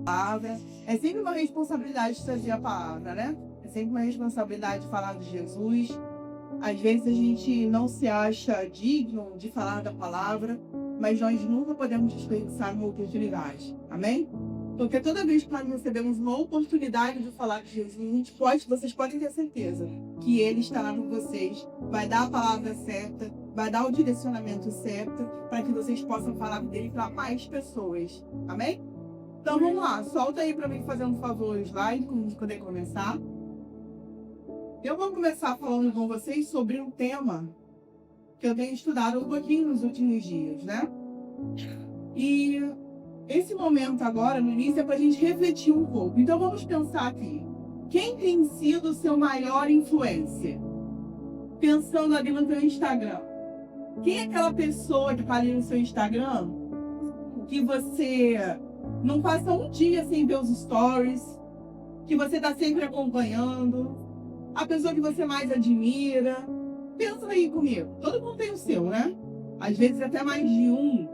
palavra. É sempre uma responsabilidade trazer a palavra, né? É sempre uma responsabilidade falar de Jesus. Às vezes a gente não se acha digno de falar da palavra, mas nós nunca podemos desperdiçar uma oportunidade. Amém? Porque toda vez que nós recebemos uma oportunidade de falar de Jesus, vocês podem ter certeza que Ele estará com vocês, vai dar a palavra certa, vai dar o direcionamento certo, para que vocês possam falar dele para mais pessoas. Amém? Então vamos lá, solta aí para mim fazer um favor o slide, para a gente poder começar. Eu vou começar falando com vocês sobre um tema que eu tenho estudado um pouquinho nos últimos dias, né? E esse momento agora, no início, é para a gente refletir um pouco. Então vamos pensar aqui. Quem tem sido o seu maior influencer? Pensando ali no seu Instagram. Quem é aquela pessoa que está ali no seu Instagram que você não passa um dia sem ver os stories, que você está sempre acompanhando, a pessoa que você mais admira? Pensa aí comigo. Todo mundo tem o seu, né? Às vezes até mais de um.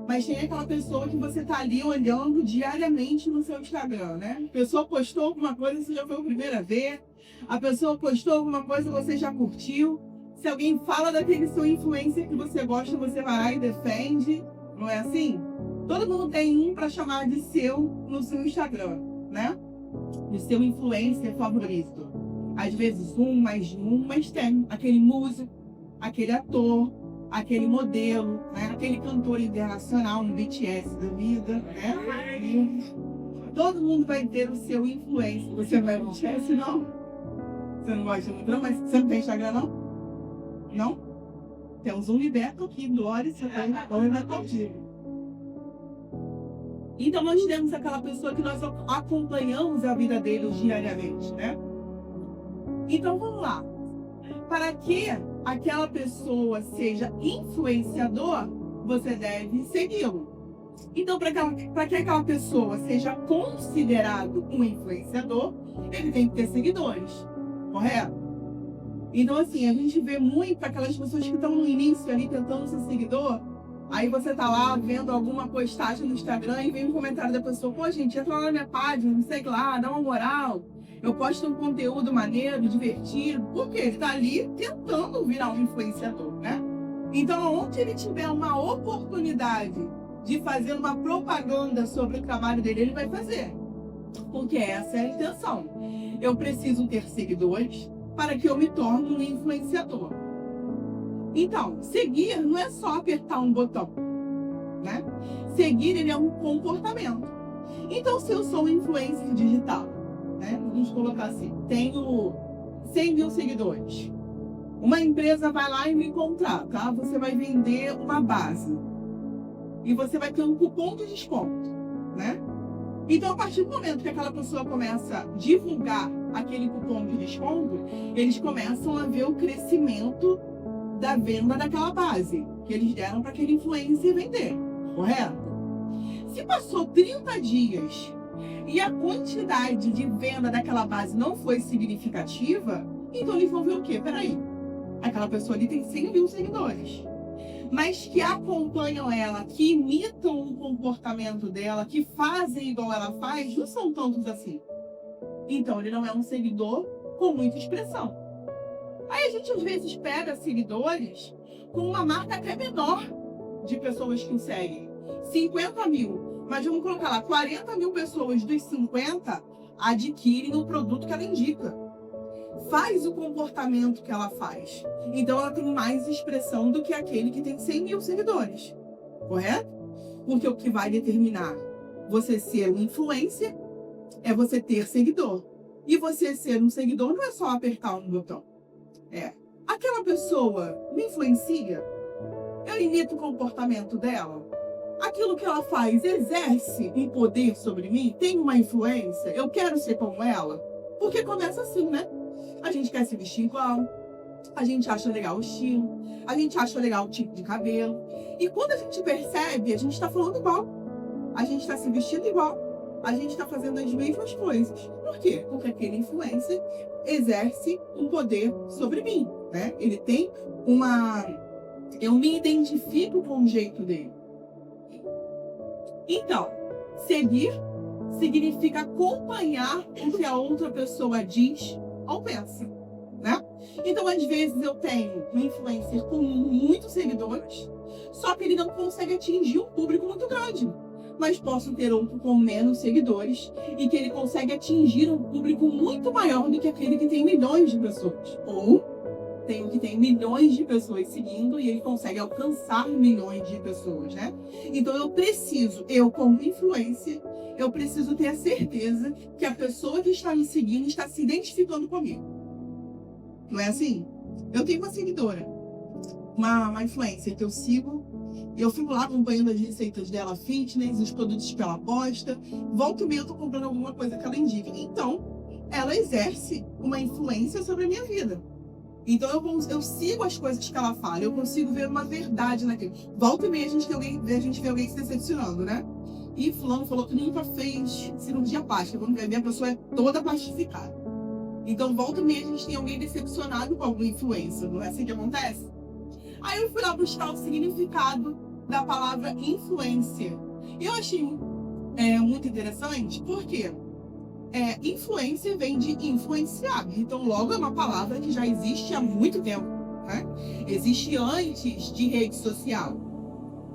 Mas tem aquela pessoa que você tá ali olhando diariamente no seu Instagram, né? A pessoa postou alguma coisa, você já foi o primeiro a ver. A pessoa postou alguma coisa, você já curtiu. Se alguém fala daquele seu influencer que você gosta, você vai lá e defende. Não é assim? Todo mundo tem um para chamar de seu no seu Instagram, né? De seu influencer favorito. Às vezes um, mais de um, mas tem aquele músico, aquele ator, aquele modelo, né? Aquele cantor internacional, no BTS da vida, né? E todo mundo vai ter o seu influencer. Você não é BTS, não? Você não gosta muito, não? Mas você não tem Instagram, não? Não? Temos um liberto aqui, Glória, você vai contigo. Então nós temos aquela pessoa que nós acompanhamos a vida dele diariamente, né? Então vamos lá. Para que aquela pessoa seja influenciador, você deve segui-lo. Então, para que aquela pessoa seja considerado um influenciador, ele tem que ter seguidores, correto? Então, assim, a gente vê muito aquelas pessoas que estão no início ali tentando ser seguidor. Aí você tá lá vendo alguma postagem no Instagram e vem um comentário da pessoa: pô, gente, entra lá na minha página, não sei lá, dá uma moral. Eu posto um conteúdo maneiro, divertido. Porque ele tá ali tentando virar um influenciador, né? Então, onde ele tiver uma oportunidade de fazer uma propaganda sobre o trabalho dele, ele vai fazer. Porque essa é a intenção. Eu preciso ter seguidores para que eu me torne um influenciador. Então, seguir não é só apertar um botão, né? Seguir, ele é um comportamento. Então, se eu sou um influencer digital, né? Vamos colocar assim, tenho 100 mil seguidores. Uma empresa vai lá e me contrata, tá? Você vai vender uma base. E você vai ter um cupom de desconto, né? Então, a partir do momento que aquela pessoa começa a divulgar aquele cupom de desconto, eles começam a ver o crescimento da venda daquela base que eles deram para aquele influencer vender, correto? Se passou 30 dias e a quantidade de venda daquela base não foi significativa, então eles vão ver o quê? Peraí, aquela pessoa ali tem 100 mil seguidores, mas que acompanham ela, que imitam o comportamento dela, que fazem igual ela faz, não são tantos assim. Então ele não é um seguidor com muita expressão. Aí a gente às vezes pega seguidores com uma marca até menor de pessoas que o seguem. 50 mil. Mas vamos colocar lá, 40 mil pessoas dos 50 adquirem o produto que ela indica. Faz o comportamento que ela faz. Então ela tem mais expressão do que aquele que tem 100 mil seguidores. Correto? Porque o que vai determinar você ser um influencer é você ter seguidor. E você ser um seguidor não é só apertar um botão. Aquela pessoa me influencia? Eu imito o comportamento dela? Aquilo que ela faz exerce um poder sobre mim? Tem uma influência? Eu quero ser como ela? Porque começa assim, né? A gente quer se vestir igual, a gente acha legal o estilo, a gente acha legal o tipo de cabelo. E quando a gente percebe, a gente está falando igual, a gente está se vestindo igual, a gente está fazendo as mesmas coisas. Por quê? Porque aquele influencer exerce um poder sobre mim, né? Ele tem uma... Eu me identifico com o jeito dele. Então, seguir significa acompanhar o que a outra pessoa diz ou pensa, né? Então, às vezes, eu tenho um influencer com muitos seguidores, só que ele não consegue atingir um público muito grande. Mas posso ter outro com menos seguidores e que ele consegue atingir um público muito maior do que aquele que tem milhões de pessoas. Ou tem um que tem milhões de pessoas seguindo e ele consegue alcançar milhões de pessoas, né? Então eu como influencer, eu preciso ter a certeza que a pessoa que está me seguindo está se identificando comigo. Não é assim? Eu tenho uma seguidora, uma influencer que eu sigo. Eu fico lá acompanhando as receitas dela, fitness, os produtos que ela posta. Volta e meia eu tô comprando alguma coisa que ela indica. Então, ela exerce uma influência sobre a minha vida. Então, eu sigo as coisas que ela fala. Eu consigo ver uma verdade naquilo. Volta e meia a gente vê alguém se decepcionando, né? E fulano falou que nunca fez cirurgia plástica. Vamos ver, a pessoa é toda plastificada. Então, volta e meia a gente tem alguém decepcionado com alguma influência. Não é assim que acontece? Aí eu fui lá buscar o significado da palavra influência. E eu achei muito interessante, porque influência vem de influenciar. Então, logo é uma palavra que já existe há muito tempo, né? Existe antes de rede social.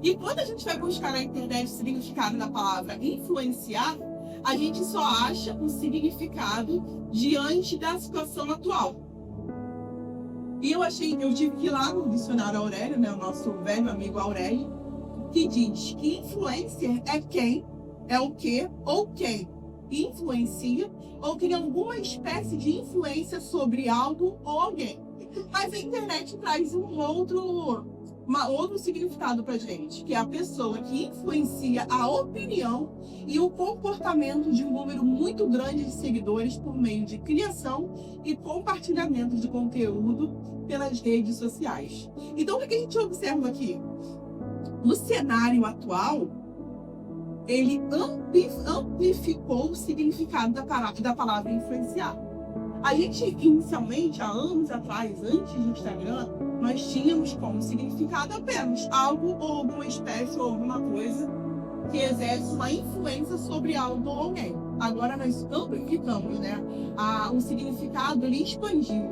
E quando a gente vai buscar na internet o significado da palavra influenciar, a gente só acha o significado diante da situação atual. E eu tive que ir lá no dicionário Aurélio, né, o nosso velho amigo Aurélio, que diz que influencer é quem, é o que ou quem influencia ou tem alguma espécie de influência sobre algo ou alguém. Mas a internet traz um outro significado pra gente, que é a pessoa que influencia a opinião e o comportamento de um número muito grande de seguidores por meio de criação e compartilhamento de conteúdo pelas redes sociais. Então, o que a gente observa aqui? O cenário atual, ele amplificou o significado da palavra influenciar. A gente, inicialmente, há anos atrás, antes do Instagram, nós tínhamos como significado apenas algo ou alguma espécie ou alguma coisa que exerce uma influência sobre algo ou alguém. Agora nós amplificamos, né? O significado ele expandiu.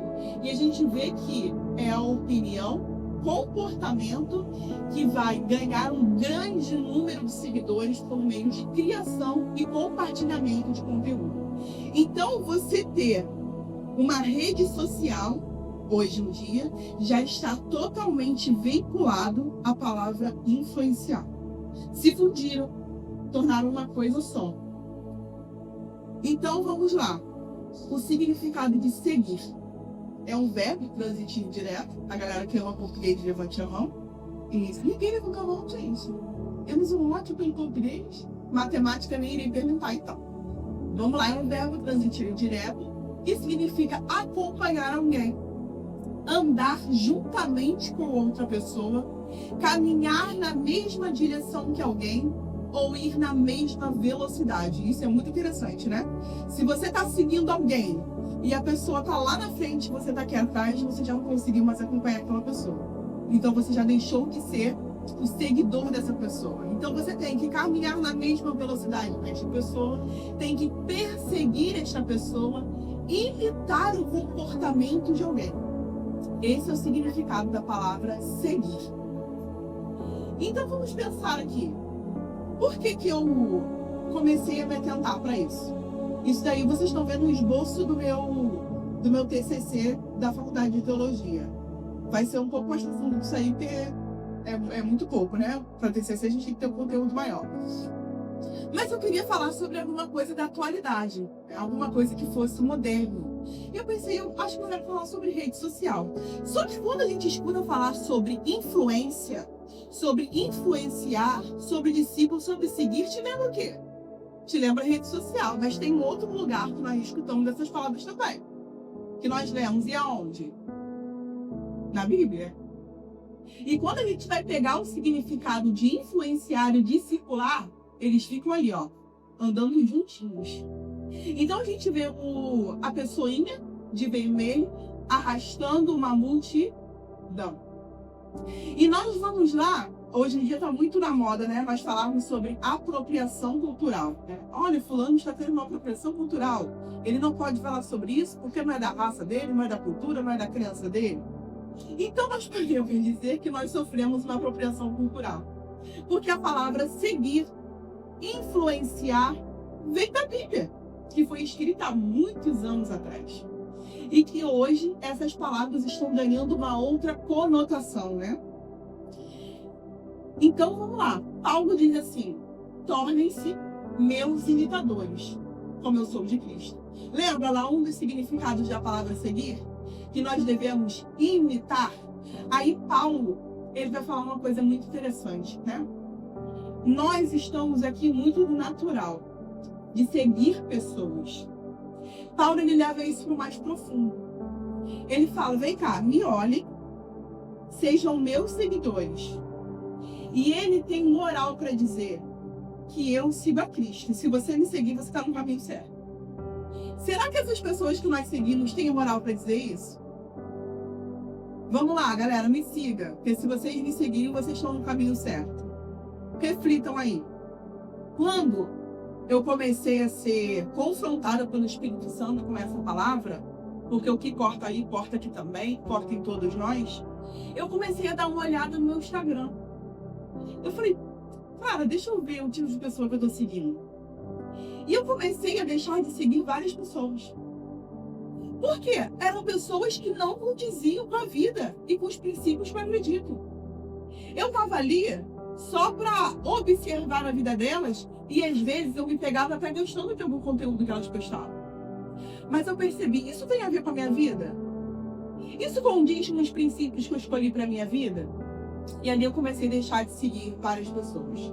E a gente vê que é a opinião, comportamento que vai ganhar um grande número de seguidores por meio de criação e compartilhamento de conteúdo. Então, você ter uma rede social, hoje em dia, já está totalmente vinculado à palavra influenciar. Se fundiram, tornaram uma coisa só. Então, vamos lá. O significado de seguir é um verbo transitivo direto. A galera que ama português, levante a mão. Isso. Ninguém levantou a mão, gente. Temos um ótimo em português. Matemática nem irei perguntar, então. Vamos lá, é um verbo transitivo direto que significa acompanhar alguém, andar juntamente com outra pessoa, caminhar na mesma direção que alguém ou ir na mesma velocidade. Isso é muito interessante, né? Se você está seguindo alguém e a pessoa está lá na frente e você está aqui atrás, você já não conseguiu mais acompanhar aquela pessoa. Então você já deixou de ser o seguidor dessa pessoa. Então você tem que caminhar na mesma velocidade com esta pessoa, tem que perseguir esta pessoa, imitar o comportamento de alguém. Esse é o significado da palavra seguir. Então vamos pensar aqui. Por que eu comecei a me atentar para isso? Isso daí vocês estão vendo o esboço do meu TCC da Faculdade de Teologia. Vai ser um pouco mais profundo disso aí, porque é muito pouco, né? Para TCC a gente tem que ter um conteúdo maior. Mas eu queria falar sobre alguma coisa da atualidade, alguma coisa que fosse moderno. E eu pensei, eu acho que eu quero falar sobre rede social. Só que quando a gente escuta falar sobre influência, sobre influenciar, sobre discípulo, sobre seguir, te lembra o quê? Te lembra rede social, mas tem outro lugar que nós escutamos dessas palavras também. Que nós lemos, e aonde? Na Bíblia. E quando a gente vai pegar o significado de influenciar e discipular, eles ficam ali, ó, andando juntinhos. Então a gente vê a pessoinha de vermelho arrastando uma multidão. E nós vamos lá hoje em dia está muito na moda, né? Nós falarmos sobre apropriação cultural. Olha, fulano está tendo uma apropriação cultural. Ele não pode falar sobre isso porque não é da raça dele, não é da cultura, não é da criança dele. Então nós podemos dizer que nós sofremos uma apropriação cultural. Porque a palavra seguir, influenciar, vem da Bíblia, que foi escrita há muitos anos atrás. E que hoje essas palavras estão ganhando uma outra conotação, né? Então vamos lá. Paulo diz assim: tornem-se meus imitadores, como eu sou de Cristo. Lembra lá um dos significados da palavra seguir? Que nós devemos imitar. Aí Paulo, ele vai falar uma coisa muito interessante, né? Nós estamos aqui muito no natural, de seguir pessoas. Paulo, ele leva isso para o mais profundo. Ele fala: vem cá, me olhem, sejam meus seguidores. E ele tem moral para dizer que eu sigo a Cristo. Se você me seguir, você está no caminho certo. Será que essas pessoas que nós seguimos têm moral para dizer isso? Vamos lá, galera, me siga. Porque se vocês me seguirem, vocês estão no caminho certo. Reflitam aí. Quando eu comecei a ser confrontada pelo Espírito Santo com essa palavra, porque o que corta aí, corta aqui também, corta em todos nós, eu comecei a dar uma olhada no meu Instagram. Eu falei: cara, deixa eu ver o tipo de pessoa que eu estou seguindo. E eu comecei a deixar de seguir várias pessoas. Por quê? Eram pessoas que não condiziam com a vida e com os princípios que eu acredito. Eu estava ali só para observar a vida delas e às vezes eu me pegava até gostando de algum conteúdo que elas postavam. Mas eu percebi: isso tem a ver com a minha vida? Isso condiz com os princípios que eu escolhi para a minha vida? E ali eu comecei a deixar de seguir várias pessoas.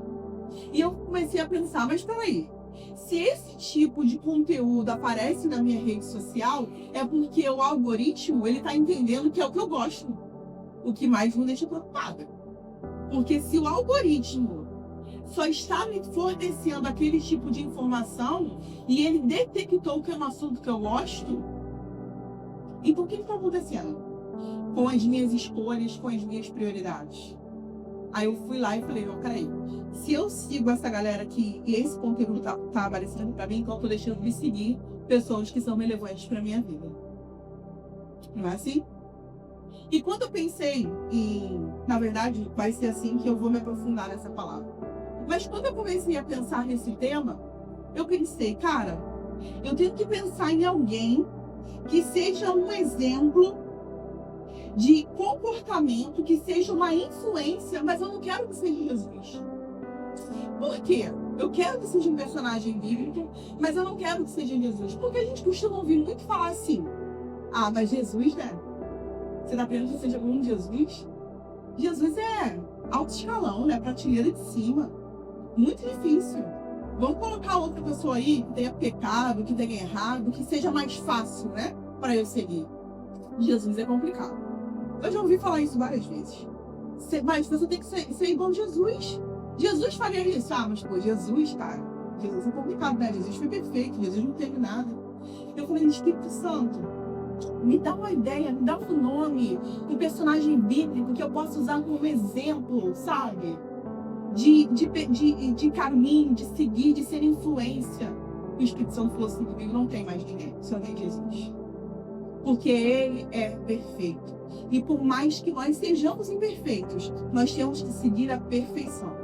E eu comecei a pensar: mas peraí, se esse tipo de conteúdo aparece na minha rede social, é porque o algoritmo, ele está entendendo que é o que eu gosto. O que mais me deixa preocupada. Porque se o algoritmo só está me fornecendo aquele tipo de informação e ele detectou que é um assunto que eu gosto, então o que está acontecendo com as minhas escolhas, com as minhas prioridades? Aí eu fui lá e falei: ó, peraí, se eu sigo essa galera aqui e esse conteúdo tá aparecendo para mim, então eu tô deixando de seguir pessoas que são relevantes para minha vida. Não é assim? E quando eu pensei na verdade, vai ser assim que eu vou me aprofundar nessa palavra. Mas quando eu comecei a pensar nesse tema, eu pensei: cara, eu tenho que pensar em alguém que seja um exemplo de comportamento, que seja uma influência, mas eu não quero que seja Jesus. Por quê? Eu quero que seja um personagem bíblico, mas eu não quero que seja Jesus. Porque a gente costuma ouvir muito falar assim: ah, mas Jesus, né? Você está querendo que seja como Jesus? Jesus é alto escalão, né? Prateleira de cima. Muito difícil. Vamos colocar outra pessoa aí que tenha pecado, que tenha errado, que seja mais fácil, né? Para eu seguir. Jesus é complicado. Eu já ouvi falar isso várias vezes. Mas você tem que ser igual a Jesus. Jesus faria isso. Ah, mas pô, Jesus, cara. Jesus é complicado, né? Jesus foi perfeito. Jesus não teve nada. Eu falei: Espírito Santo, me dá uma ideia, me dá um nome, um personagem bíblico que eu possa usar como exemplo, sabe? De caminho, de seguir, de ser influência. O Espírito Santo falou assim comigo: não tem mais ninguém, só tem Jesus. Porque Ele é perfeito. E por mais que nós sejamos imperfeitos, nós temos que seguir a perfeição.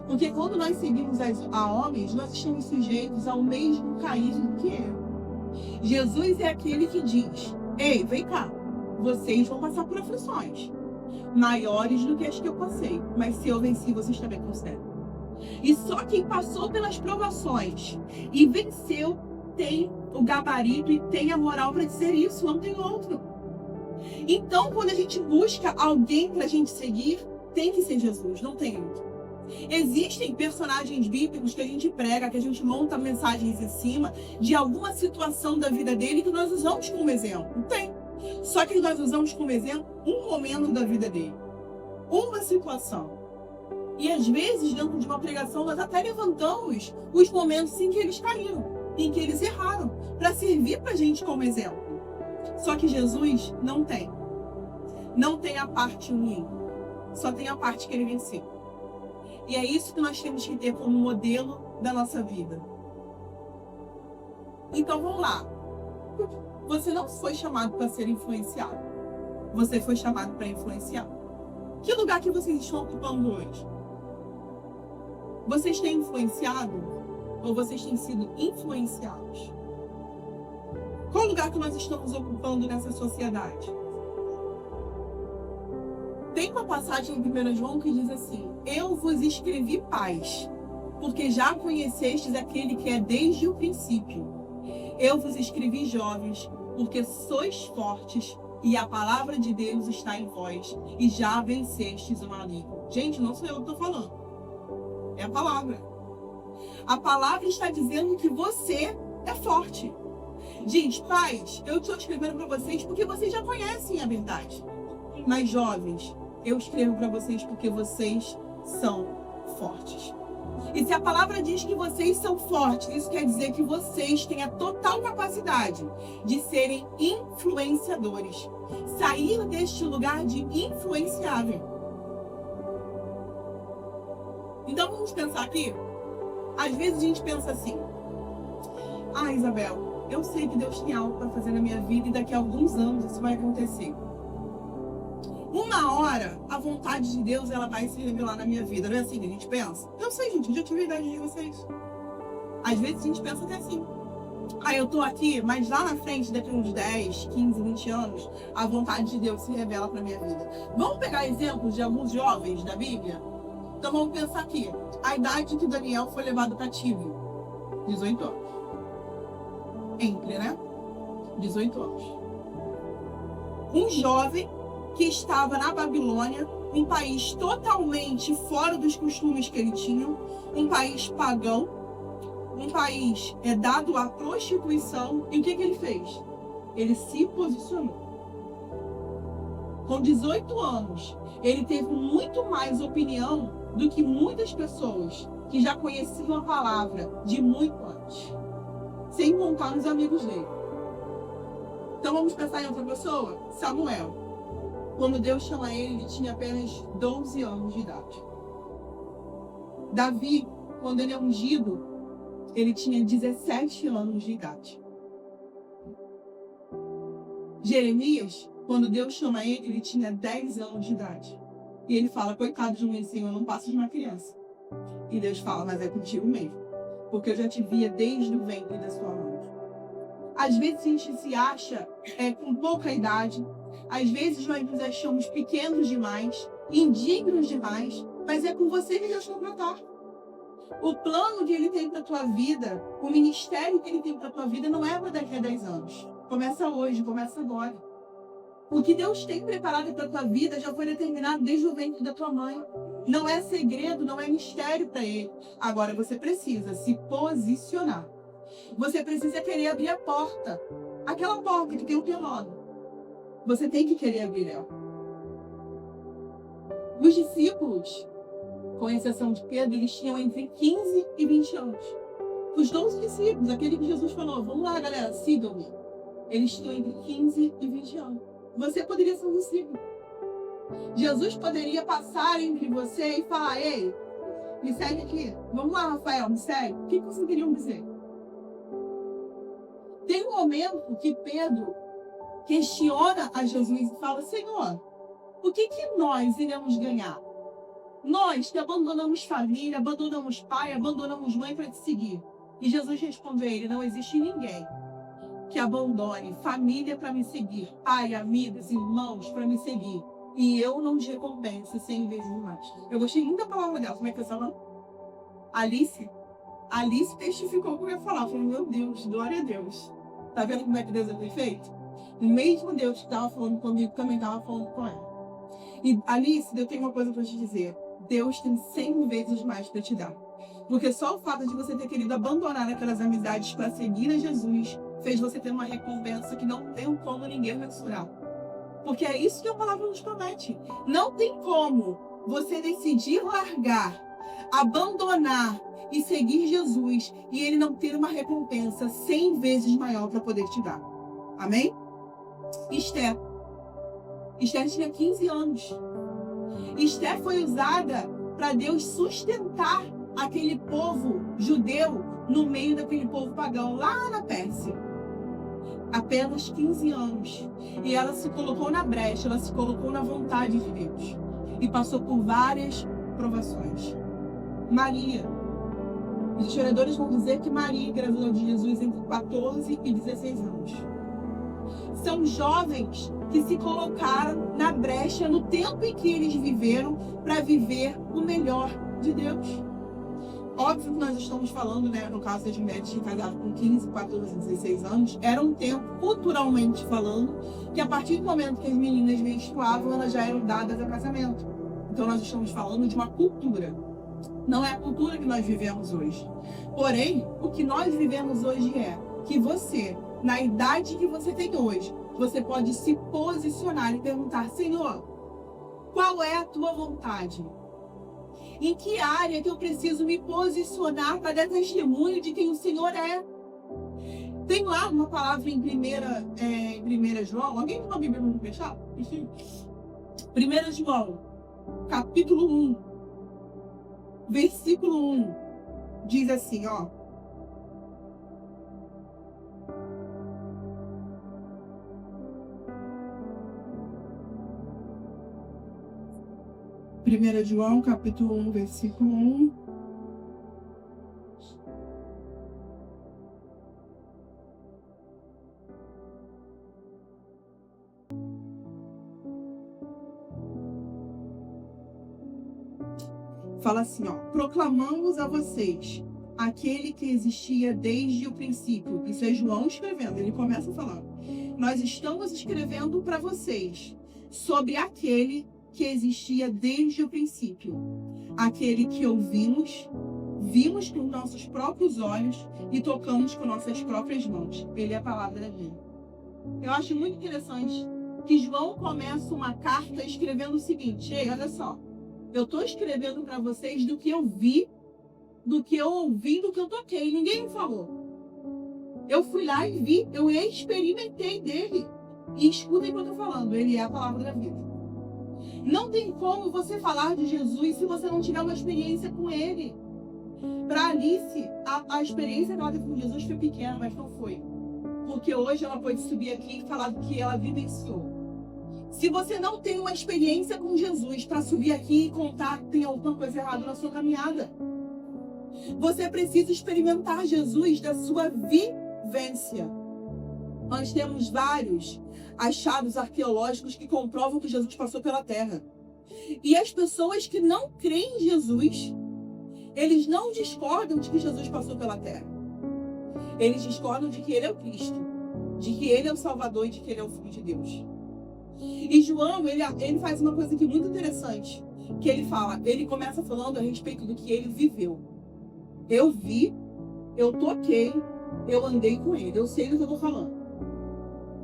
Porque quando nós seguimos a homens, nós estamos sujeitos ao mesmo caído que eu. Jesus é aquele que diz: ei, vem cá, vocês vão passar por aflições maiores do que as que eu passei, mas se eu venci, vocês também conseguem. E só quem passou pelas provações e venceu tem o gabarito e tem a moral para dizer isso, não tem outro. Então, quando a gente busca alguém para a gente seguir, tem que ser Jesus, não tem outro. Existem personagens bíblicos que a gente prega, que a gente monta mensagens em cima de alguma situação da vida dele que nós usamos como exemplo. Tem. Só que nós usamos como exemplo um momento da vida dele. Uma situação. E às vezes, dentro de uma pregação, nós até levantamos os momentos em que eles caíram, em que eles erraram, para servir para a gente como exemplo. Só que Jesus não tem. Não tem a parte ruim. só tem a parte que ele venceu. E é isso que nós temos que ter como modelo da nossa vida. Então vamos lá. Você não foi chamado para ser influenciado. Você foi chamado para influenciar. Que lugar que vocês estão ocupando hoje? Vocês têm influenciado ou vocês têm sido influenciados? Qual lugar que nós estamos ocupando nessa sociedade? Tem uma passagem em 1 João que diz assim: eu vos escrevi paz, porque já conhecestes aquele que é desde o princípio. Eu vos escrevi jovens, porque sois fortes e a palavra de Deus está em vós e já vencestes o maligno. Gente, não sou eu que estou falando. É a palavra. A palavra está dizendo que você é forte. Diz, pais, eu estou escrevendo para vocês porque vocês já conhecem a verdade. Mas jovens, eu escrevo para vocês porque vocês são fortes. E se a palavra diz que vocês são fortes, isso quer dizer que vocês têm a total capacidade de serem influenciadores. Sair deste lugar de influenciável. Então vamos pensar aqui. Às vezes a gente pensa assim: ah, Isabel, eu sei que Deus tem algo para fazer na minha vida e daqui a alguns anos isso vai acontecer. Uma hora, a vontade de Deus ela vai se revelar na minha vida. Não é assim que a gente pensa? Eu sei, gente, eu já tive a idade de vocês. Às vezes a gente pensa até assim: ah, eu tô aqui, mas lá na frente, daqui a uns 10, 15, 20 anos, a vontade de Deus se revela para minha vida. Vamos pegar exemplos de alguns jovens da Bíblia? Então vamos pensar aqui. A idade que Daniel foi levado cativo, 18 anos. Entre, né? 18 anos. Um jovem que estava na Babilônia, um país totalmente fora dos costumes que ele tinha, um país pagão, um país dado à prostituição. E o que ele fez? Ele se posicionou. Com 18 anos, ele teve muito mais opinião do que muitas pessoas que já conheciam a palavra de muito antes, sem contar nos amigos dele. Então vamos pensar em outra pessoa? Samuel. Quando Deus chama ele, ele tinha apenas 12 anos de idade. Davi, quando ele é ungido, ele tinha 17 anos de idade. Jeremias, quando Deus chama ele, ele tinha 10 anos de idade. E ele fala: coitado de mim, Senhor, eu não passo de uma criança. E Deus fala: mas é contigo mesmo, porque eu já te via desde o ventre da sua mãe. Às vezes a gente se acha com pouca idade, às vezes nós nos achamos pequenos demais, indignos demais, mas é com você que Deus vai tratar. O plano que Ele tem para a tua vida, o ministério que Ele tem para a tua vida não é para daqui a 10 anos. Começa hoje, começa agora. O que Deus tem preparado para a tua vida já foi determinado desde o ventre da tua mãe. Não é segredo, não é mistério para Ele. Agora você precisa se posicionar. Você precisa querer abrir a porta. Aquela porta que tem um teu nome. Você tem que querer abrir ela. Os discípulos, com exceção de Pedro, eles tinham entre 15 e 20 anos. Os 12 discípulos, aquele que Jesus falou: vamos lá, galera, sigam-me. Eles tinham entre 15 e 20 anos. Você poderia ser um discípulo. Jesus poderia passar entre você e falar: ei, me segue aqui. Vamos lá, Rafael, me segue. O que vocês queriam dizer? Tem um momento que Pedro questiona a Jesus e fala: Senhor, o que nós iremos ganhar? Nós que abandonamos família, abandonamos pai, abandonamos mãe para te seguir. E Jesus respondeu a ele: não existe ninguém que abandone família para me seguir, pai, amigos, irmãos para me seguir, e eu não te recompenso 100 vezes mais. Eu gostei muito da palavra dela. Como é que eu falo? Alice testificou como eu ia falar. Eu falei: meu Deus, glória a Deus. Tá vendo como é que Deus é perfeito? O mesmo Deus que estava falando comigo também estava falando com ela. E Alice, eu tenho uma coisa para te dizer. Deus tem 100 vezes mais para te dar. Porque só o fato de você ter querido abandonar aquelas amizades para seguir a Jesus fez você ter uma recompensa que não tem como ninguém mensurar. Porque é isso que a palavra nos promete. Não tem como você decidir largar, abandonar e seguir Jesus e Ele não ter uma recompensa 100 vezes maior para poder te dar. Amém? Esther tinha 15 anos. Esté foi usada para Deus sustentar aquele povo judeu no meio daquele povo pagão, lá na Pérsia. Apenas 15 anos. E ela se colocou na brecha, ela se colocou na vontade de Deus. E passou por várias provações. Maria. Os historiadores vão dizer que Maria engravidou de Jesus entre 14 e 16 anos. São jovens que se colocaram na brecha no tempo em que eles viveram para viver o melhor de Deus. Óbvio que nós estamos falando, né, no caso das mulheres que casaram com 15, 14, 16 anos, era um tempo, culturalmente falando, que a partir do momento que as meninas menstruavam, elas já eram dadas a casamento. Então nós estamos falando de uma cultura. Não é a cultura que nós vivemos hoje. Porém, o que nós vivemos hoje é que você, na idade que você tem hoje, você pode se posicionar e perguntar: Senhor, qual é a tua vontade? Em que área que eu preciso me posicionar para dar testemunho de quem o Senhor é? Tem lá uma palavra em 1 João. Alguém tem uma Bíblia para me fechar? 1 João, capítulo 1, versículo 1. Diz assim, ó. Primeira João, capítulo 1, versículo 1. Fala assim, ó: proclamamos a vocês aquele que existia desde o princípio. Isso é João escrevendo, ele começa falando: nós estamos escrevendo para vocês sobre aquele que existia desde o princípio, aquele que ouvimos, vimos com nossos próprios olhos e tocamos com nossas próprias mãos. Ele é a palavra da vida. Eu acho muito interessante que João começa uma carta escrevendo o seguinte: ei, olha só, eu estou escrevendo para vocês do que eu vi, do que eu ouvi, do que eu toquei. Ninguém me falou. Eu fui lá e vi, eu experimentei dele. E escutem o que eu estou falando, ele é a palavra da vida. Não tem como você falar de Jesus se você não tiver uma experiência com ele. Para Alice, a experiência que ela teve com Jesus foi pequena, mas não foi. Porque hoje ela pode subir aqui e falar do que ela vivenciou. Se você não tem uma experiência com Jesus para subir aqui e contar que tem alguma coisa errada na sua caminhada, você precisa experimentar Jesus da sua vivência. Nós temos vários achados arqueológicos que comprovam que Jesus passou pela terra. E as pessoas que não creem em Jesus, eles não discordam de que Jesus passou pela terra. Eles discordam de que ele é o Cristo, de que ele é o Salvador e de que ele é o Filho de Deus. E João, ele faz uma coisa aqui muito interessante, que ele começa falando a respeito do que ele viveu. Eu vi, eu toquei, eu andei com ele, eu sei do que eu estou falando.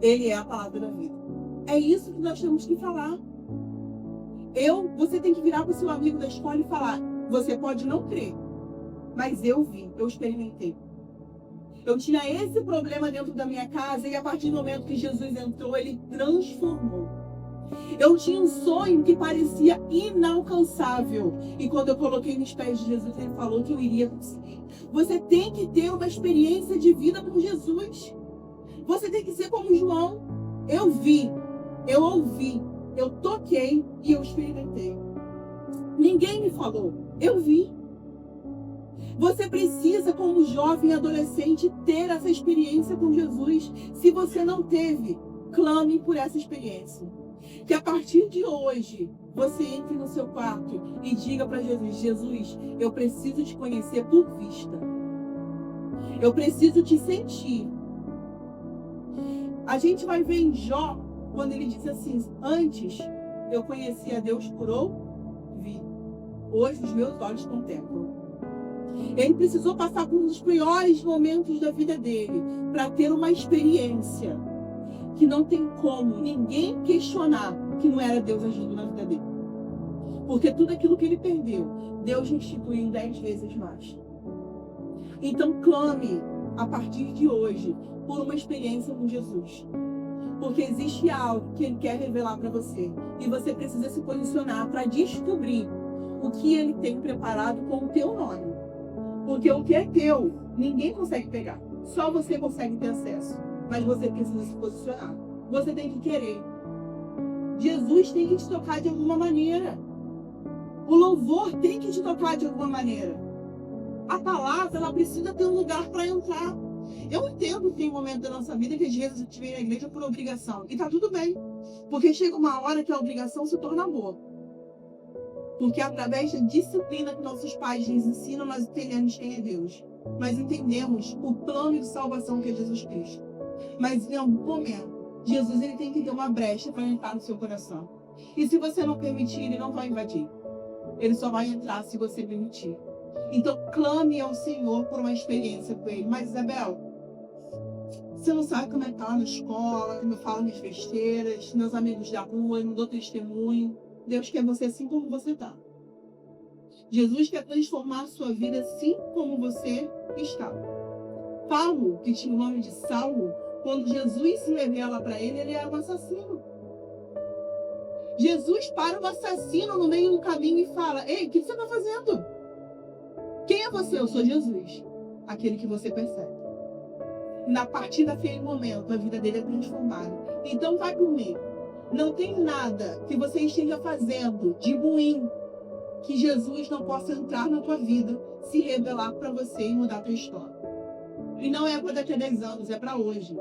Ele é a palavra da vida. É isso que nós temos que falar. Você tem que virar para o seu amigo da escola e falar: você pode não crer, mas eu vi, eu experimentei. Eu tinha esse problema dentro da minha casa e a partir do momento que Jesus entrou, ele transformou. Eu tinha um sonho que parecia inalcançável. E quando eu coloquei nos pés de Jesus, ele falou que eu iria conseguir. Você tem que ter uma experiência de vida com Jesus. Você tem que ser como João. Eu vi, eu ouvi, eu toquei e eu experimentei. Ninguém me falou, eu vi. Você precisa, como jovem e adolescente, ter essa experiência com Jesus. Se você não teve, clame por essa experiência. Que a partir de hoje, você entre no seu quarto e diga para Jesus: Jesus, eu preciso te conhecer por vista. Eu preciso te sentir. A gente vai ver em Jó, quando ele diz assim: antes eu conhecia Deus por ouvir, hoje os meus olhos contemplam. Ele precisou passar por um dos piores momentos da vida dele para ter uma experiência que não tem como ninguém questionar que não era Deus agindo na vida dele. Porque tudo aquilo que ele perdeu, Deus restituiu 10 vezes mais. Então clame a partir de hoje por uma experiência com Jesus. Porque existe algo que ele quer revelar para você. E você precisa se posicionar para descobrir o que ele tem preparado com o teu nome. Porque o que é teu, ninguém consegue pegar. Só você consegue ter acesso. Mas você precisa se posicionar. Você tem que querer. Jesus tem que te tocar de alguma maneira. O louvor tem que te tocar de alguma maneira. A palavra, ela precisa ter um lugar para entrar. Eu entendo que tem um momento da nossa vida que às vezes a gente vem na igreja por obrigação. E tá tudo bem. Porque chega uma hora que a obrigação se torna amor. Porque através da disciplina que nossos pais nos ensinam, nós entendemos quem é Deus. Nós entendemos o plano de salvação que é Jesus Cristo. Mas em algum momento, Jesus ele tem que ter uma brecha para entrar no seu coração. E se você não permitir, ele não vai invadir. Ele só vai entrar se você permitir. Então clame ao Senhor por uma experiência com ele. Mas Isabel, você não sabe como é que tá lá na escola, como eu falo minhas besteiras, meus amigos da rua, eu não dou testemunho. Deus quer você assim como você está. Jesus quer transformar a sua vida assim como você está. Paulo, que tinha o nome de Saulo, quando Jesus se revela para ele, ele era um assassino. Jesus para o assassino no meio do caminho e fala: ei, o que você está fazendo? Quem é você? Eu sou Jesus, aquele que você persegue. Na partir daquele momento, a vida dele é transformada. Então vai por mim. Não tem nada que você esteja fazendo de ruim que Jesus não possa entrar na tua vida, se revelar para você e mudar a tua história. E não é para daqui a 10 anos, é para hoje.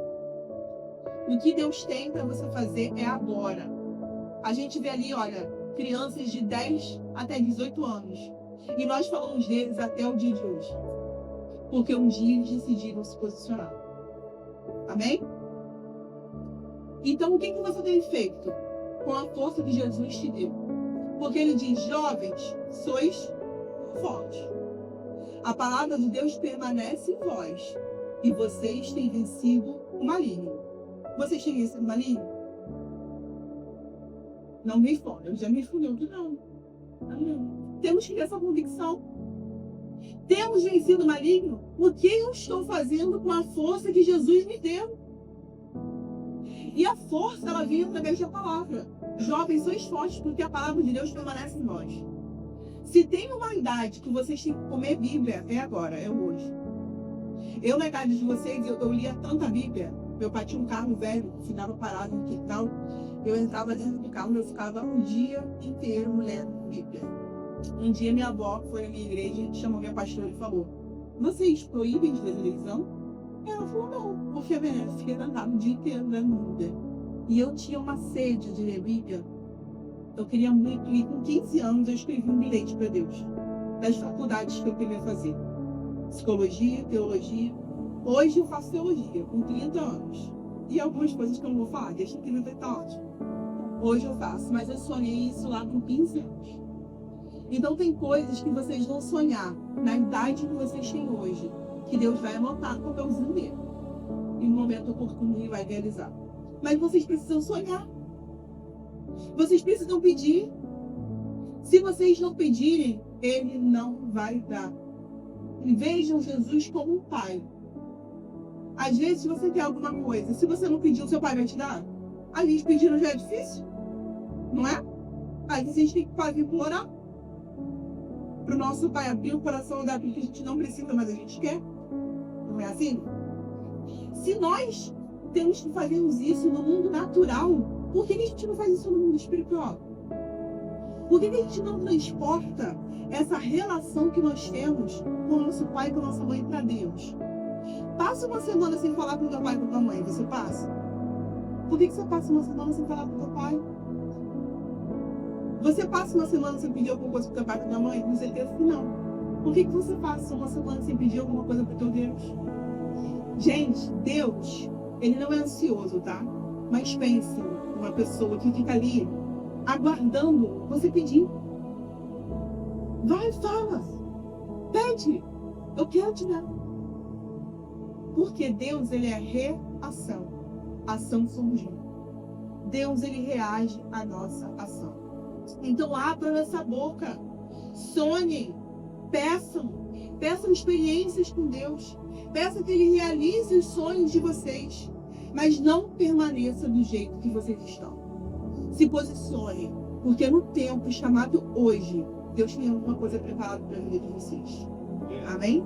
O que Deus tem para você fazer é agora. A gente vê ali, olha, crianças de 10 até 18 anos. E nós falamos deles até o dia de hoje. Porque um dia eles decidiram se posicionar. Amém? Então, o que você tem feito com a força que Jesus te deu? Porque ele diz: jovens, sois fortes. A palavra de Deus permanece em vós. E vocês têm vencido o maligno. Vocês têm vencido o maligno? Não me responde. Eu já me respondeu que não. Não. Temos que ter essa convicção. Temos vencido o maligno? O que eu estou fazendo com a força que Jesus me deu? E a força, ela vem através da palavra. Jovens, sois fortes, porque a palavra de Deus permanece em nós. Se tem uma idade que vocês têm que comer Bíblia, é agora, é hoje. Eu, na idade de vocês, eu lia tanta Bíblia. Meu pai tinha um carro velho, ficava parado no quintal. Eu entrava dentro do carro, eu ficava um dia inteiro lendo Bíblia. Um dia minha avó foi na minha igreja, chamou minha pastora e falou: vocês proíbem de ver televisão? Ela falou: não, porque a minha filha andava o dia inteiro lendo Bíblia. E eu tinha uma sede de ler Bíblia. Eu queria muito, e com 15 anos eu escrevi um bilhete para Deus, das faculdades que eu queria fazer. Psicologia, teologia. Hoje eu faço teologia, com 30 anos. E algumas coisas que eu não vou falar, deixa que não vai estar ótimo. Hoje eu faço, mas eu sonhei isso lá com 15 anos. Então tem coisas que vocês vão sonhar na idade que vocês têm hoje, que Deus vai anotar no papelzinho dele. E no momento oportuno ele vai realizar. Mas vocês precisam sonhar. Vocês precisam pedir. Se vocês não pedirem, ele não vai dar. Vejam Jesus como um pai. Às vezes você quer alguma coisa, se você não pedir, o seu pai vai te dar? A gente pedindo já é difícil, não é? Aí a gente tem que quase implorar para o nosso pai abrir o coração, dar aquilo que a gente não precisa, mas a gente quer. Não é assim? Se nós temos que fazermos isso no mundo natural, por que a gente não faz isso no mundo espiritual? Por que a gente não transporta essa relação que nós temos com o nosso pai e com a nossa mãe para Deus? Passa uma semana sem falar com o teu pai e com a tua mãe, você passa? Por que você passa uma semana sem falar com o teu pai? Você passa uma semana sem pedir alguma coisa para o teu pai e para a tua mãe? Com certeza que não. Por que você passa uma semana sem pedir alguma coisa para o teu Deus? Gente, Deus, ele não é ansioso, tá? Mas pense numa pessoa que fica ali aguardando você pedir. Vai, fala. Pede. Eu quero te dar. Porque Deus, ele é reação. Ação somos nós. Deus, ele reage à nossa ação. Então abram essa boca. Sonhem. Peçam. Peçam experiências com Deus. Peçam que ele realize os sonhos de vocês. Mas não permaneça do jeito que vocês estão. Se posicione, porque no tempo chamado hoje, Deus tem alguma coisa preparada para a vida de vocês. Amém?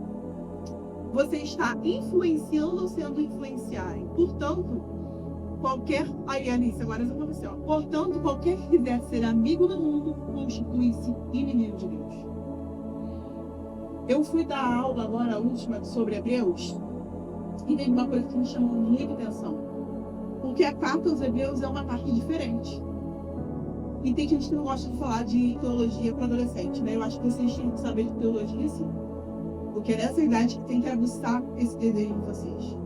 Você está influenciando ou sendo influenciado. Portanto, Alice, agora eu vou você, ó. Portanto, qualquer que quiser ser amigo do mundo, constitui-se inimigo de Deus. Eu fui dar aula agora, a última, sobre Hebreus, e teve uma coisa que me chamou muita atenção. Porque a carta aos Hebreus é uma carta diferente. E tem gente que não gosta de falar de teologia para adolescente, né? Eu acho que vocês têm que saber de teologia, sim. Porque é nessa idade que tem que aguçar esse desejo em vocês.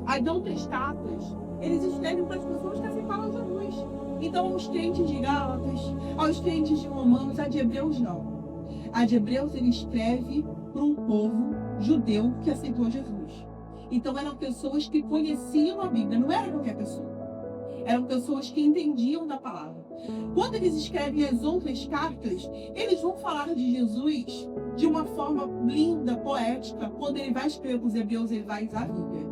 As outras cartas, eles escrevem para as pessoas que aceitam Jesus. Então, aos crentes de Gálatas, aos crentes de Romanos, a de Hebreus não. A de Hebreus ele escreve para um povo judeu que aceitou Jesus. Então, eram pessoas que conheciam a Bíblia, não era qualquer pessoa. Eram pessoas que entendiam da palavra. Quando eles escrevem as outras cartas, eles vão falar de Jesus de uma forma linda, poética. Quando ele vai escrever para os Hebreus, ele vai usar a Bíblia.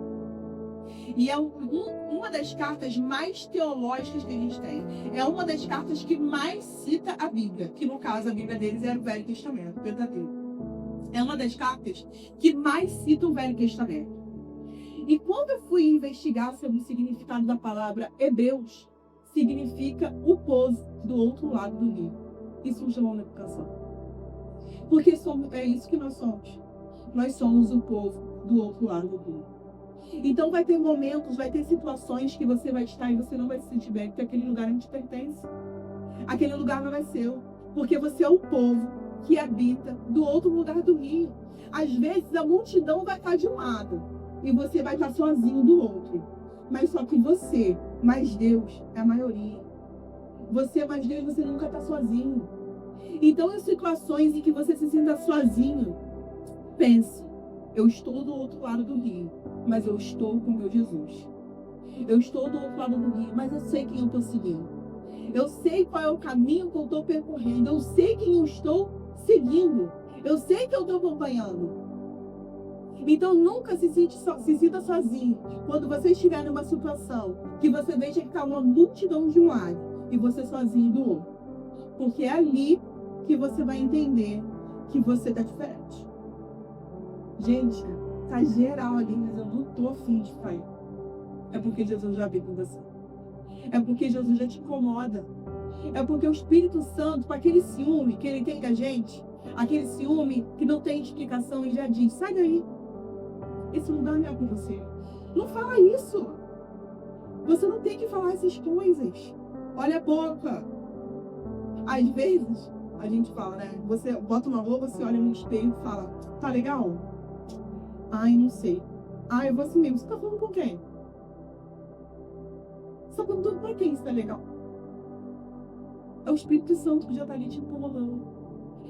E é uma das cartas mais teológicas que a gente tem. É uma das cartas que mais cita a Bíblia, que no caso a Bíblia deles era o Velho Testamento, o Pentateuco. É uma das cartas que mais cita o Velho Testamento. E quando eu fui investigar sobre o significado da palavra Hebreus, significa o povo do outro lado do rio. Isso me chamou na educação. Porque é isso que nós somos. Nós somos o povo do outro lado do rio. Então vai ter momentos, vai ter situações que você vai estar e você não vai se sentir bem, porque aquele lugar não te pertence. Aquele lugar não é seu. Porque você é o povo que habita do outro lugar do rio. Às vezes a multidão vai estar de um lado e você vai estar sozinho do outro. Mas só que você, mais Deus, é a maioria. Você, mais Deus, você nunca está sozinho. Então, em situações em que você se sinta sozinho, pense, eu estou do outro lado do rio, mas eu estou com meu Jesus. Eu estou do outro lado do rio, mas eu sei quem eu estou seguindo. Eu sei qual é o caminho que eu estou percorrendo. Eu sei quem eu estou seguindo. Eu sei que eu estou acompanhando. Então nunca se sinta sozinho. Quando você estiver numa situação que você veja que está uma multidão de um lado e você sozinho do outro. Porque é ali que você vai entender que você está diferente. Gente, tá geral ali, mas eu não tô afim de ficar. É porque Jesus já veio com você. É porque Jesus já te incomoda. É porque o Espírito Santo, com aquele ciúme que ele tem com a gente, aquele ciúme que não tem explicação, e já diz, sai daí. Esse lugar não é com você. Não fala isso. Você não tem que falar essas coisas. Olha a boca. Às vezes, a gente fala, né? Você bota uma roupa, você olha no espelho e fala, tá legal? Ai, não sei. Ai, eu vou assim mesmo. Você tá falando com quem? Você tá perguntando pra quem se tá legal? É o Espírito Santo que já tá ali te empurrando.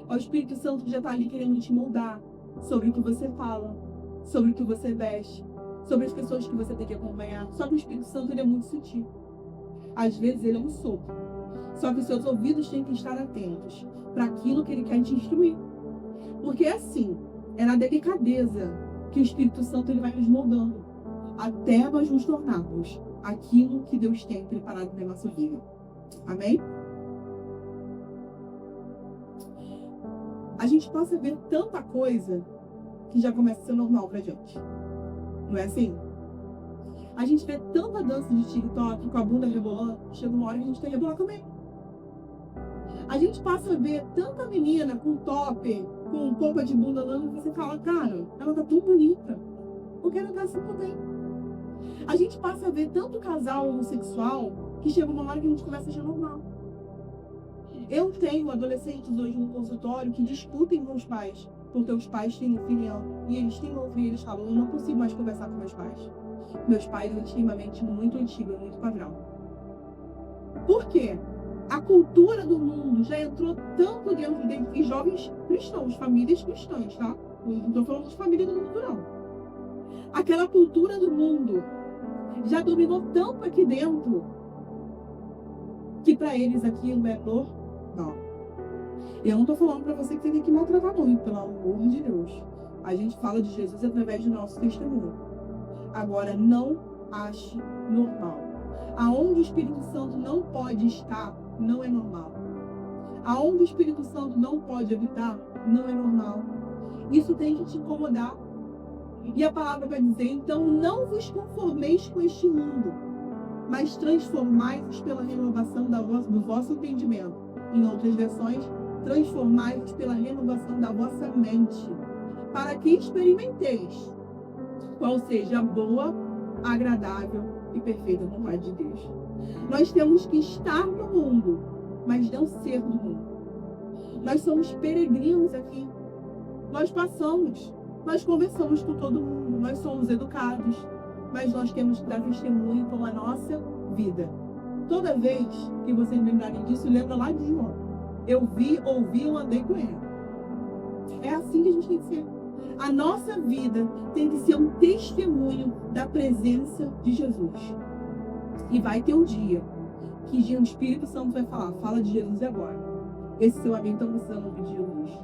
É o Espírito Santo que já tá ali querendo te moldar sobre o que você fala, sobre o que você veste, sobre as pessoas que você tem que acompanhar. Só que o Espírito Santo ele é muito sutil. Às vezes ele é um sopro. Só que os seus ouvidos têm que estar atentos para aquilo que ele quer te instruir. Porque é assim, é na delicadeza que o Espírito Santo ele vai nos moldando até nós nos tornarmos aquilo que Deus tem preparado na nossa vida. Amém? A gente passa a ver tanta coisa que já começa a ser normal pra gente. Não é assim? A gente vê tanta dança de TikTok com a bunda rebolando, chega uma hora que a gente quer rebolar também. A gente passa a ver tanta menina com top, com roupa de bunda dando, e você fala, cara, ela tá tão bonita. Eu quero dar assim também. A gente passa a ver tanto casal homossexual que chega uma hora que a gente começa a achar normal. Eu tenho adolescentes hoje no consultório que discutem com os pais, porque os pais têm opinião. E eles têm ouvido e eles falam, eu não consigo mais conversar com meus pais. Meus pais, ultimamente, muito antigo, muito padrão. Por quê? A cultura do mundo já entrou tanto dentro de jovens cristãos, famílias cristãs, tá? Não estou falando de família do mundo, não. Aquela cultura do mundo já dominou tanto aqui dentro que para eles aquilo é normal. Eu não estou falando para você que tem que maltratar muito, pelo amor de Deus. A gente fala de Jesus através do nosso testemunho. Agora, não ache normal. Aonde o Espírito Santo não pode estar, não é normal. Aonde o Espírito Santo não pode habitar, não é normal. Isso tem que te incomodar. E a palavra vai dizer, então não vos conformeis com este mundo, mas transformai-vos pela renovação do vosso entendimento. Em outras versões, transformai-vos pela renovação da vossa mente, para que experimenteis qual seja a boa, agradável e perfeita vontade de Deus. Nós temos que estar no mundo, mas não ser do mundo. Nós somos peregrinos aqui. Nós passamos, nós conversamos com todo mundo, nós somos educados, mas nós temos que dar testemunho com a nossa vida. Toda vez que vocês lembrarem disso, lembra lá de João. Eu vi, ouvi, eu andei com ele. É assim que a gente tem que ser. A nossa vida tem que ser um testemunho da presença de Jesus. E vai ter um dia que o Espírito Santo vai falar, fala de Jesus agora. Esse seu amigo está precisando ouvir de Jesus.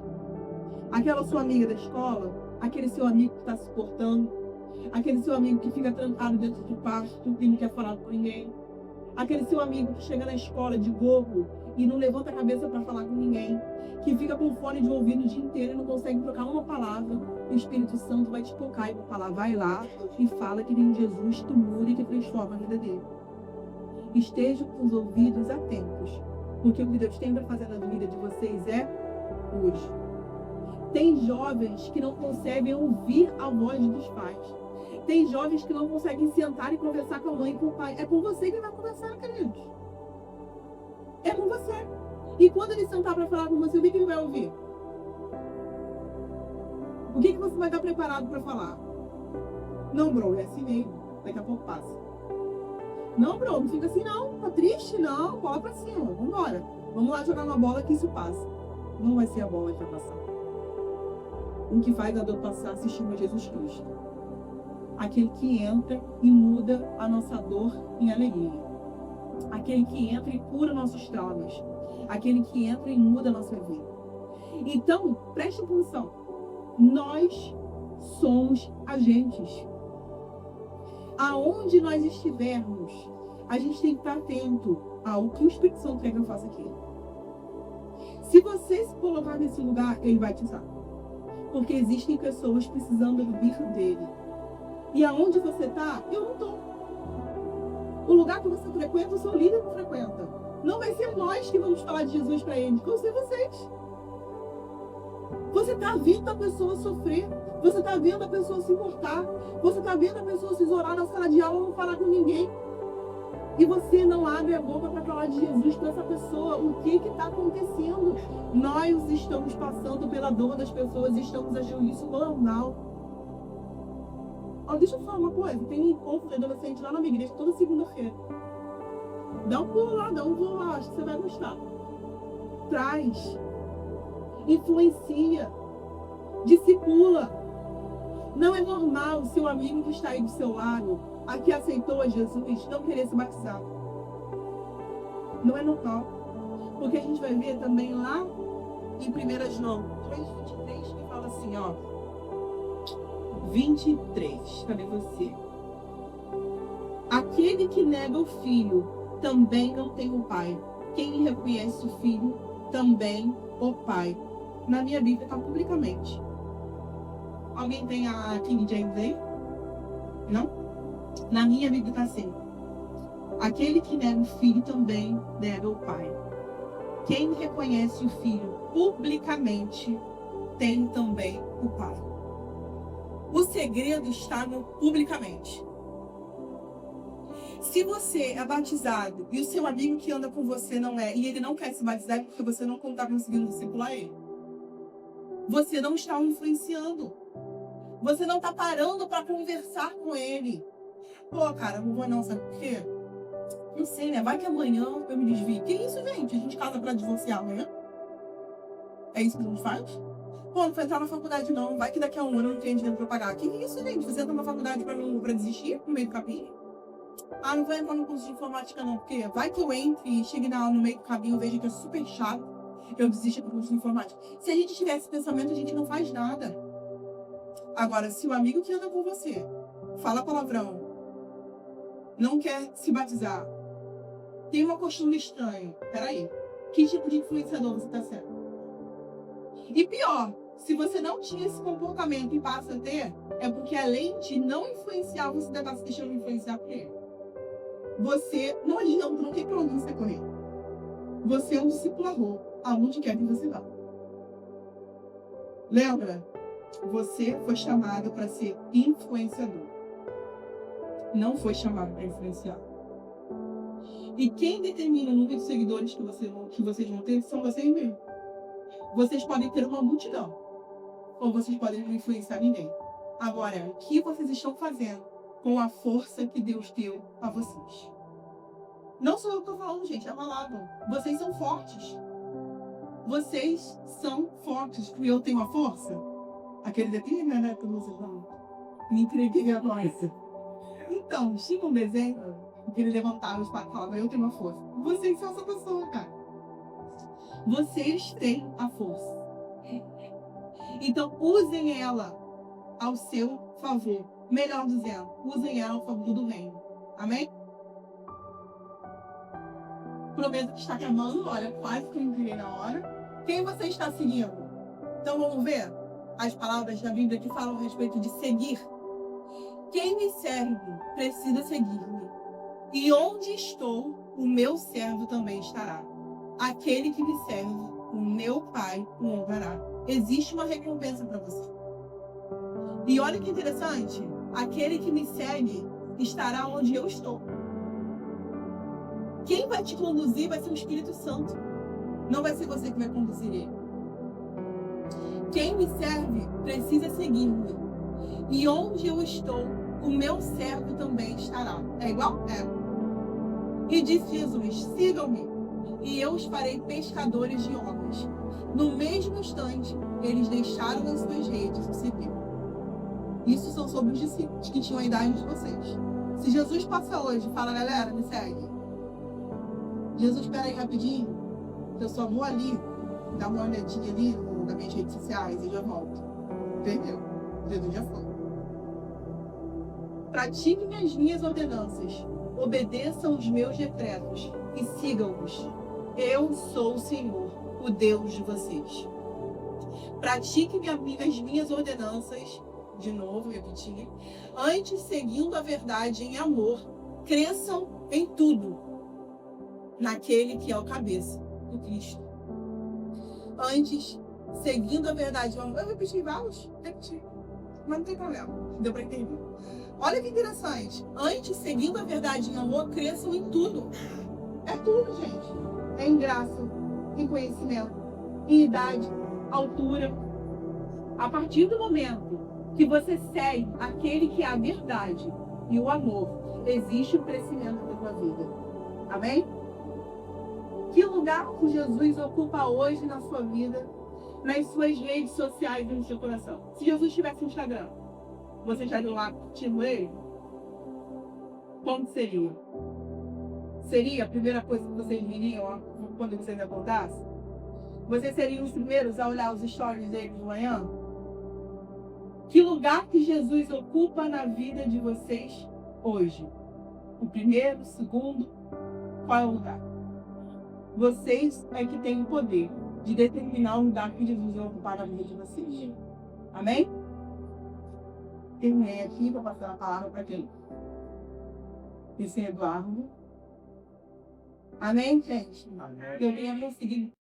Aquela sua amiga da escola, aquele seu amigo que está se portando, aquele seu amigo que fica trancado dentro do quarto e não quer falar com ninguém, aquele seu amigo que chega na escola de gorro e não levanta a cabeça para falar com ninguém, que fica com fone de ouvido o dia inteiro e não consegue trocar uma palavra, o Espírito Santo vai te tocar e vai falar, vai lá e fala que tem Jesus, que muda e que transforma a vida dele. Estejam com os ouvidos atentos, porque o que Deus tem para fazer na vida de vocês é hoje. Tem jovens que não conseguem ouvir a voz dos pais. Tem jovens que não conseguem sentar e conversar com a mãe e com o pai. É com você que vai conversar, queridos. É com você. E quando ele sentar para falar com você, o que ele vai ouvir? O que você vai estar preparado para falar? Não, bro, é assim mesmo. Daqui a pouco passa. Não, bro, não fica assim não. Tá triste? Não, bola pra cima. Vambora. Vamos lá jogar uma bola que isso passa. Não vai ser a bola que vai passar. O que faz a dor passar se chama Jesus Cristo. Aquele que entra e muda a nossa dor em alegria. Aquele que entra e cura nossos traumas. Aquele que entra e muda a nossa vida. Então, preste atenção. Nós somos agentes. Aonde nós estivermos, a gente tem que estar atento ao que o Espírito Santo quer que eu faça aqui. Se você se colocar nesse lugar, ele vai te usar. Porque existem pessoas precisando ouvir dele. E aonde você está, eu não estou. O lugar que você frequenta, o seu líder não frequenta. Não vai ser nós que vamos falar de Jesus para eles, vão ser vocês. Você está vendo a pessoa sofrer. Você está vendo a pessoa se importar. Você está vendo a pessoa se isolar na sala de aula e não falar com ninguém. E você não abre a boca para falar de Jesus para essa pessoa. O que está acontecendo? Nós estamos passando pela dor das pessoas e estamos achando isso normal. Ó, deixa eu falar uma coisa. Tem um encontro de adolescente lá na minha igreja toda segunda-feira. Dá um pulo lá, dá um voo lá. Acho que você vai gostar. Traz. Influencia. Discipula. Não é normal o seu amigo que está aí do seu lado, a que aceitou a Jesus, não querer se batizar. Não é normal. Porque a gente vai ver também lá em 1 João 3,23, que fala assim, ó. 23, cadê você? Aquele que nega o filho também não tem o pai. Quem reconhece o filho também o pai. Na minha Bíblia está publicamente. Alguém tem a King James aí? Não? Na minha Bíblia está assim. Aquele que nega o filho também nega o pai. Quem reconhece o filho publicamente tem também o pai. O segredo está no publicamente. Se você é batizado e o seu amigo que anda com você não é, e ele não quer se batizar porque você não está conseguindo discipular ele, você não está o influenciando. Você não está parando para conversar com ele. Pô, cara, não vou não, sabe por quê? Não sei, né? Vai que amanhã eu me desvio. Que isso, gente? A gente casa para divorciar amanhã? É isso que a gente faz? Pô, não foi entrar na faculdade não. Vai que daqui a um ano eu não tenho dinheiro para pagar. Que isso, gente? Você entra na faculdade para desistir no meio do caminho? Ah, não vou entrar no curso de informática não. Porque vai que eu entre e chegue no meio do caminho e veja que é super chato. Eu desisto do curso de informática. Se a gente tiver esse pensamento, a gente não faz nada. Agora, se o amigo que anda com você fala palavrão, não quer se batizar, tem uma costume estranha. Peraí, que tipo de influenciador você está sendo? E pior, se você não tinha esse comportamento e passa a ter, é porque além de não influenciar, você ainda está se deixando influenciar por ele. Você não adianta, não tem problema você com ele. Você é um discipulador, aonde quer que você vá. Lembra? Você foi chamado para ser influenciador. Não foi chamado para influenciar. E quem determina o número de seguidores que vocês vão ter são vocês mesmos. Vocês podem ter uma multidão, ou vocês podem não influenciar ninguém. Agora, o que vocês estão fazendo com a força que Deus deu a vocês? Não sou eu que estou falando, gente, é a palavra. Vocês são fortes. Vocês são fortes. E eu tenho a força? Aquele detalhe, né? Que você falou. Me entreguei a força. Então, tinha um desenho que ele levantava os patos e falava, eu tenho uma força. Vocês são essa pessoa, cara. Vocês têm a força. Então, usem ela ao seu favor. Melhor dizendo, usem ela ao favor do reino. Amém? Prometo que está acabando. Olha, quase que eu entrei na hora. Quem você está seguindo? Então, vamos ver as palavras da Bíblia que falam a respeito de seguir. Quem me serve precisa seguir-me. E onde estou, o meu servo também estará. Aquele que me serve, o meu Pai o honrará. Existe uma recompensa para você. E olha que interessante. Aquele que me segue estará onde eu estou. Quem vai te conduzir vai ser o Espírito Santo. Não vai ser você que vai conduzir ele. Quem me serve precisa seguir-me. E onde eu estou, o meu servo também estará. É igual? É. E disse Jesus, sigam-me, e eu os farei pescadores de homens. No mesmo instante, eles deixaram as suas redes e seguiram. Isso são sobre os discípulos que tinham a idade de vocês. Se Jesus passa hoje e fala, galera, me segue. Jesus, espera aí rapidinho, que eu só vou ali, dar uma olhadinha ali nas minhas redes sociais e já volto. Entendeu? Jesus já foi. Pratiquem as minhas ordenanças, obedeçam os meus decretos e sigam-os. Eu sou o Senhor, o Deus de vocês. Pratiquem as minhas ordenanças, de novo, repetir, antes seguindo a verdade em amor, cresçam em tudo, naquele que é o cabeça, do Cristo. Antes, seguindo a verdade em amor, eu repeti vários, mas não tem problema, deu para entender. Olha que interessante. Antes, seguindo a verdade em amor, cresçam em tudo. É tudo, gente. É em graça, em conhecimento, em idade, altura. A partir do momento que você segue aquele que é a verdade e o amor, existe o crescimento da tua vida. Amém? Que lugar que Jesus ocupa hoje na sua vida, nas suas redes sociais e no seu coração? Se Jesus tivesse um Instagram, você estaria lá curtindo ele? Como seria? Seria a primeira coisa que vocês viriam quando vocês acordassem? Vocês seriam os primeiros a olhar os stories dele de manhã? Que lugar que Jesus ocupa na vida de vocês hoje? O primeiro, o segundo? Qual é o lugar? Vocês é que têm o poder de determinar o lugar que Jesus vai ocupar na vida de vocês. Amém? Terminei aqui para passar a palavra para quem? Esse Eduardo. Amém, gente? Amém. Eu venho conseguir